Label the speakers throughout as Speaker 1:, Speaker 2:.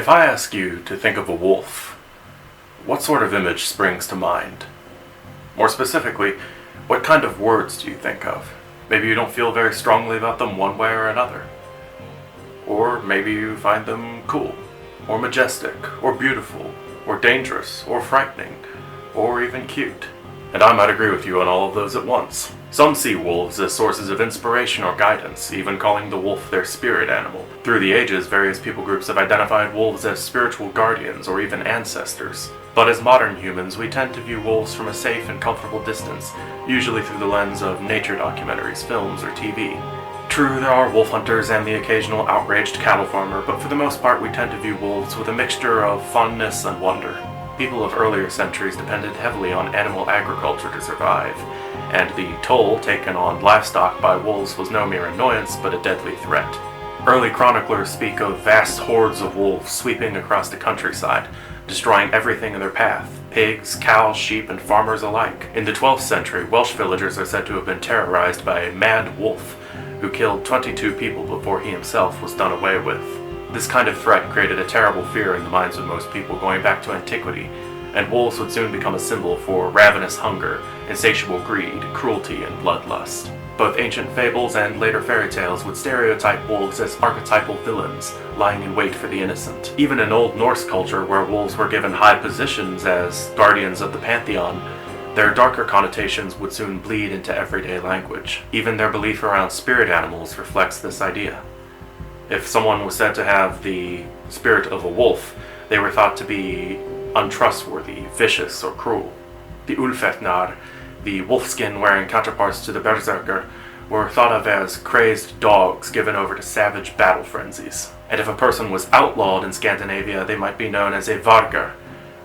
Speaker 1: If I ask you to think of a wolf, what sort of image springs to mind? More specifically, what kind of words do you think of? Maybe you don't feel very strongly about them one way or another. Or maybe you find them cool, or majestic, or beautiful, or dangerous, or frightening, or even cute. And I might agree with you on all of those at once. Some see wolves as sources of inspiration or guidance, even calling the wolf their spirit animal. Through the ages, various people groups have identified wolves as spiritual guardians or even ancestors. But as modern humans, we tend to view wolves from a safe and comfortable distance, usually through the lens of nature documentaries, films, or TV. True, there are wolf hunters and the occasional outraged cattle farmer, but for the most part we tend to view wolves with a mixture of fondness and wonder. People of earlier centuries depended heavily on animal agriculture to survive, and the toll taken on livestock by wolves was no mere annoyance, but a deadly threat. Early chroniclers speak of vast hordes of wolves sweeping across the countryside, destroying everything in their path, pigs, cows, sheep, and farmers alike. In the 12th century, Welsh villagers are said to have been terrorized by a mad wolf, who killed 22 people before he himself was done away with. This kind of threat created a terrible fear in the minds of most people going back to antiquity, and wolves would soon become a symbol for ravenous hunger, insatiable greed, cruelty, and bloodlust. Both ancient fables and later fairy tales would stereotype wolves as archetypal villains, lying in wait for the innocent. Even in Old Norse culture, where wolves were given high positions as guardians of the pantheon, their darker connotations would soon bleed into everyday language. Even their belief around spirit animals reflects this idea. If someone was said to have the spirit of a wolf, they were thought to be untrustworthy, vicious, or cruel. The Ulfethnar, the wolfskin-wearing counterparts to the berserker, were thought of as crazed dogs given over to savage battle frenzies. And if a person was outlawed in Scandinavia, they might be known as a vargar,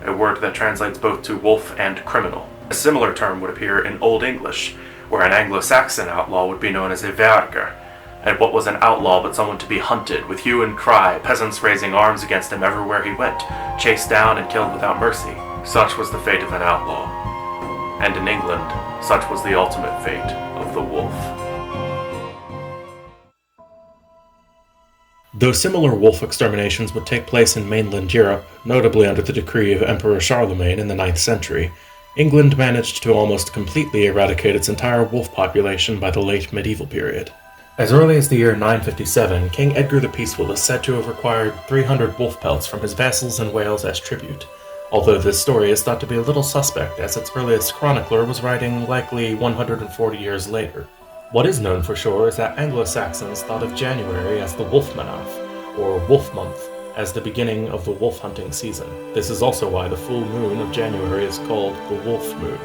Speaker 1: a word that translates both to wolf and criminal. A similar term would appear in Old English, where an Anglo-Saxon outlaw would be known as a verger, and what was an outlaw but someone to be hunted, with hue and cry, peasants raising arms against him everywhere he went, chased down and killed without mercy. Such was the fate of an outlaw. And in England, such was the ultimate fate of the wolf. Though similar wolf exterminations would take place in mainland Europe, notably under the decree of Emperor Charlemagne in the 9th century, England managed to almost completely eradicate its entire wolf population by the late medieval period. As early as the year 957, King Edgar the Peaceful is said to have required 300 wolf pelts from his vassals in Wales as tribute, although this story is thought to be a little suspect, as its earliest chronicler was writing likely 140 years later. What is known for sure is that Anglo-Saxons thought of January as the Wolfmanaf, or Wolf Month, as the beginning of the wolf hunting season. This is also why the full moon of January is called the Wolf Moon.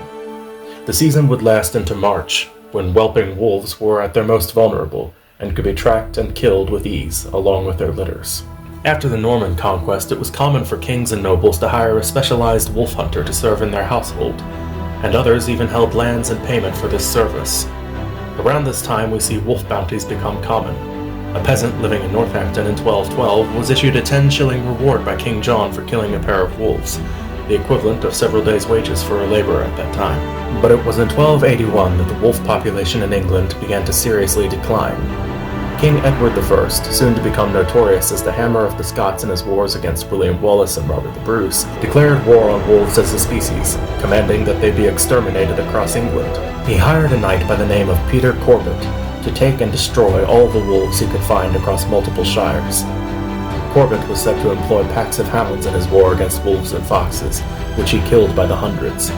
Speaker 1: The season would last into March, when whelping wolves were at their most vulnerable and could be tracked and killed with ease, along with their litters. After the Norman conquest, it was common for kings and nobles to hire a specialized wolf hunter to serve in their household, and others even held lands in payment for this service. Around this time, we see wolf bounties become common. A peasant living in Northampton in 1212 was issued a 10-shilling reward by King John for killing a pair of wolves, the equivalent of several days' wages for a laborer at that time. But it was in 1281 that the wolf population in England began to seriously decline. King Edward I, soon to become notorious as the Hammer of the Scots in his wars against William Wallace and Robert the Bruce, declared war on wolves as a species, commanding that they be exterminated across England. He hired a knight by the name of Peter Corbett to take and destroy all the wolves he could find across multiple shires. Corbett was said to employ packs of hounds in his war against wolves and foxes, which he killed by the hundreds.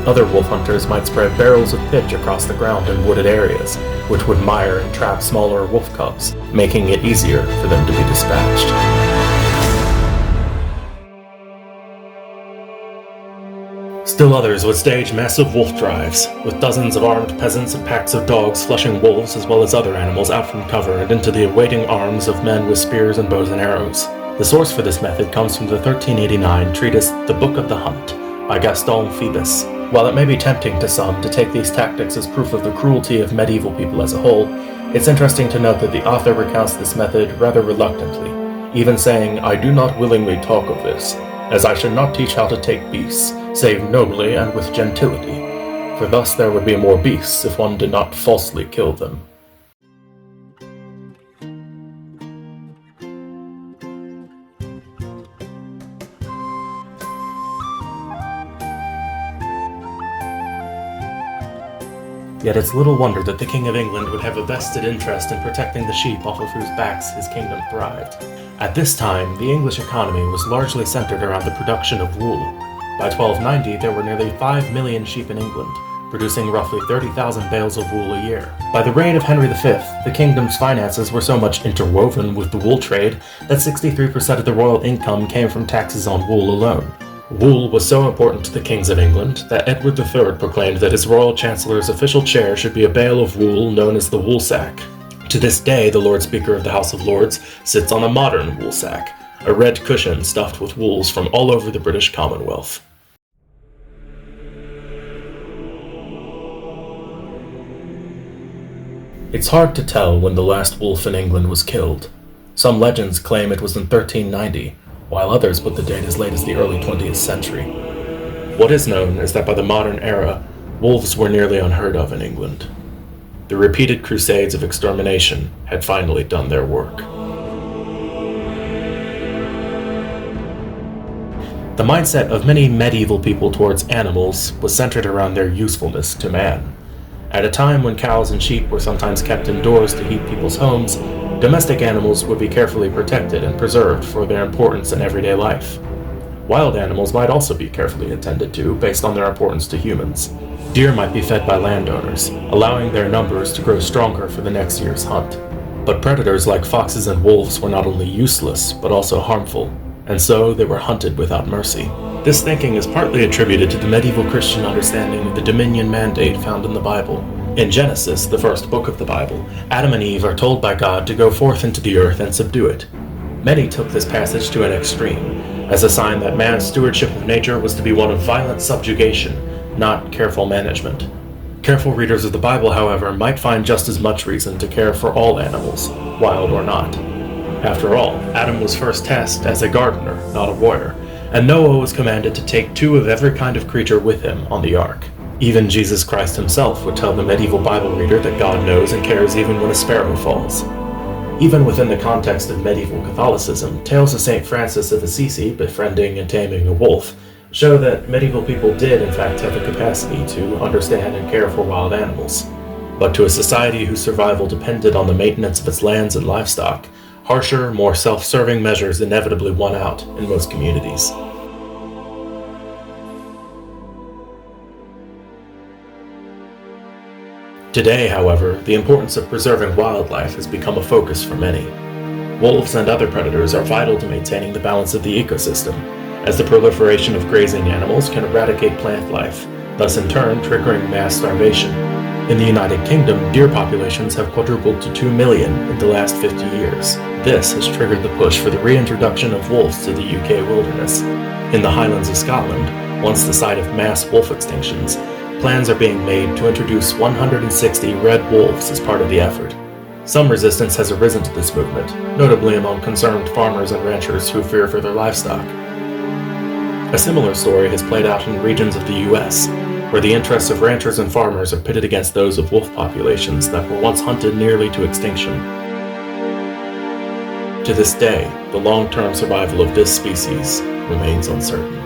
Speaker 1: Other wolf hunters might spread barrels of pitch across the ground in wooded areas, which would mire and trap smaller wolf cubs, making it easier for them to be dispatched. Still others would stage massive wolf drives, with dozens of armed peasants and packs of dogs flushing wolves as well as other animals out from cover and into the awaiting arms of men with spears and bows and arrows. The source for this method comes from the 1389 treatise The Book of the Hunt by Gaston Phoebus. While it may be tempting to some to take these tactics as proof of the cruelty of medieval people as a whole, it's interesting to note that the author recounts this method rather reluctantly, even saying, "I do not willingly talk of this, as I should not teach how to take beasts, save nobly and with gentility, for thus there would be more beasts if one did not falsely kill them."
Speaker 2: Yet it's little wonder that the King of England would have a vested interest in protecting the sheep off of whose backs his kingdom thrived. At this time, the English economy was largely centered around the production of wool. By 1290, there were nearly 5 million sheep in England, producing roughly 30,000 bales of wool a year. By the reign of Henry V, the kingdom's finances were so much interwoven with the wool trade that 63% of the royal income came from taxes on wool alone. Wool was so important to the kings of England that Edward III proclaimed that his royal chancellor's official chair should be a bale of wool known as the woolsack. To this day, the Lord Speaker of the House of Lords sits on a modern woolsack, a red cushion stuffed with wools from all over the British Commonwealth. It's hard to tell when the last wolf in England was killed. Some legends claim it was in 1390, while others put the date as late as the early 20th century. What is known is that by the modern era, wolves were nearly unheard of in England. The repeated crusades of extermination had finally done their work. The mindset of many medieval people towards animals was centered around their usefulness to man. At a time when cows and sheep were sometimes kept indoors to heat people's homes, domestic animals would be carefully protected and preserved for their importance in everyday life. Wild animals might also be carefully attended to based on their importance to humans. Deer might be fed by landowners, allowing their numbers to grow stronger for the next year's hunt. But predators like foxes and wolves were not only useless, but also harmful, and so they were hunted without mercy. This thinking is partly attributed to the medieval Christian understanding of the dominion mandate found in the Bible. In Genesis, the first book of the Bible, Adam and Eve are told by God to go forth into the earth and subdue it. Many took this passage to an extreme, as a sign that man's stewardship of nature was to be one of violent subjugation, not careful management. Careful readers of the Bible, however, might find just as much reason to care for all animals, wild or not. After all, Adam was first tasked as a gardener, not a warrior, and Noah was commanded to take 2 of every kind of creature with him on the ark. Even Jesus Christ himself would tell the medieval Bible reader that God knows and cares even when a sparrow falls. Even within the context of medieval Catholicism, tales of St. Francis of Assisi befriending and taming a wolf show that medieval people did in fact have the capacity to understand and care for wild animals. But to a society whose survival depended on the maintenance of its lands and livestock, harsher, more self-serving measures inevitably won out in most communities. Today, however, the importance of preserving wildlife has become a focus for many. Wolves and other predators are vital to maintaining the balance of the ecosystem, as the proliferation of grazing animals can eradicate plant life, thus in turn triggering mass starvation. In the United Kingdom, deer populations have quadrupled to 2 million in the last 50 years. This has triggered the push for the reintroduction of wolves to the UK wilderness. In the Highlands of Scotland, once the site of mass wolf extinctions, plans are being made to introduce 160 red wolves as part of the effort. Some resistance has arisen to this movement, notably among concerned farmers and ranchers who fear for their livestock. A similar story has played out in regions of the US, where the interests of ranchers and farmers are pitted against those of wolf populations that were once hunted nearly to extinction. To this day, the long-term survival of this species remains uncertain.